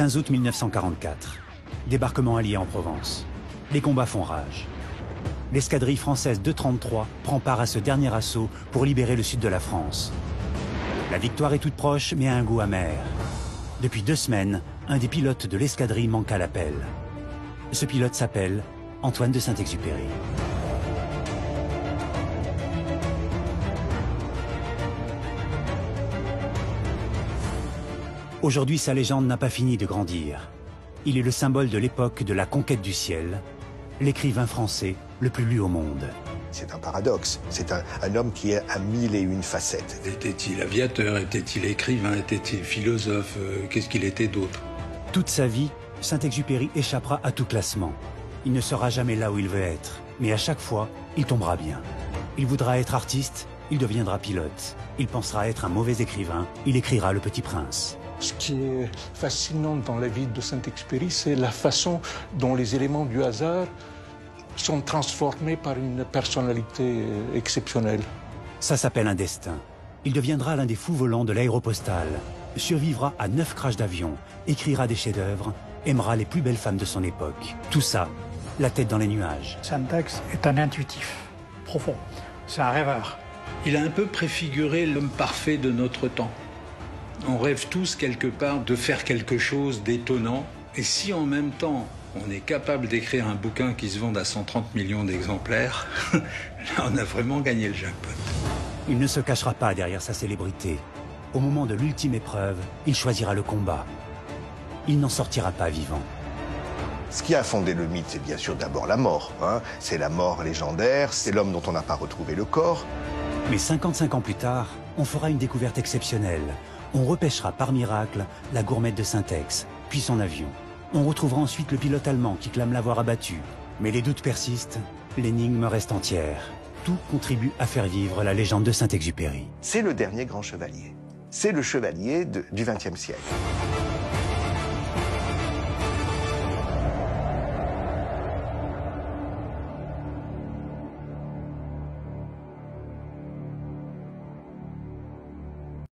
15 août 1944. Débarquement allié en Provence. Les combats font rage. L'escadrille française 233 prend part à ce dernier assaut pour libérer le sud de la France. La victoire est toute proche, mais a un goût amer. Depuis 2 semaines, un des pilotes de l'escadrille manque à l'appel. Ce pilote s'appelle Antoine de Saint-Exupéry. Aujourd'hui, sa légende n'a pas fini de grandir. Il est le symbole de l'époque de la conquête du ciel, l'écrivain français le plus lu au monde. C'est un paradoxe. C'est un homme qui a 1001 facettes. Était-il aviateur? Était-il écrivain? Était-il philosophe? Qu'est-ce qu'il était d'autre? Toute sa vie, Saint-Exupéry échappera à tout classement. Il ne sera jamais là où il veut être, mais à chaque fois, il tombera bien. Il voudra être artiste, il deviendra pilote. Il pensera être un mauvais écrivain, il écrira Le Petit Prince. Ce qui est fascinant dans la vie de Saint-Exupéry, c'est la façon dont les éléments du hasard sont transformés par une personnalité exceptionnelle. Ça s'appelle un destin. Il deviendra l'un des fous volants de l'aéropostale, survivra à 9 crashs d'avion, écrira des chefs-d'œuvre, aimera les plus belles femmes de son époque. Tout ça, la tête dans les nuages. Saint-Ex est un intuitif, profond. C'est un rêveur. Il a un peu préfiguré l'homme parfait de notre temps. On rêve tous quelque part de faire quelque chose d'étonnant. Et si en même temps, on est capable d'écrire un bouquin qui se vende à 130 millions d'exemplaires, là on a vraiment gagné le jackpot. Il ne se cachera pas derrière sa célébrité. Au moment de l'ultime épreuve, il choisira le combat. Il n'en sortira pas vivant. Ce qui a fondé le mythe, c'est bien sûr d'abord la mort. C'est la mort légendaire, c'est l'homme dont on n'a pas retrouvé le corps. Mais 55 ans plus tard, on fera une découverte exceptionnelle. On repêchera par miracle la gourmette de Saint-Ex, puis son avion. On retrouvera ensuite le pilote allemand qui clame l'avoir abattu. Mais les doutes persistent, l'énigme reste entière. Tout contribue à faire vivre la légende de Saint-Exupéry. C'est le dernier grand chevalier. C'est le chevalier du XXe siècle.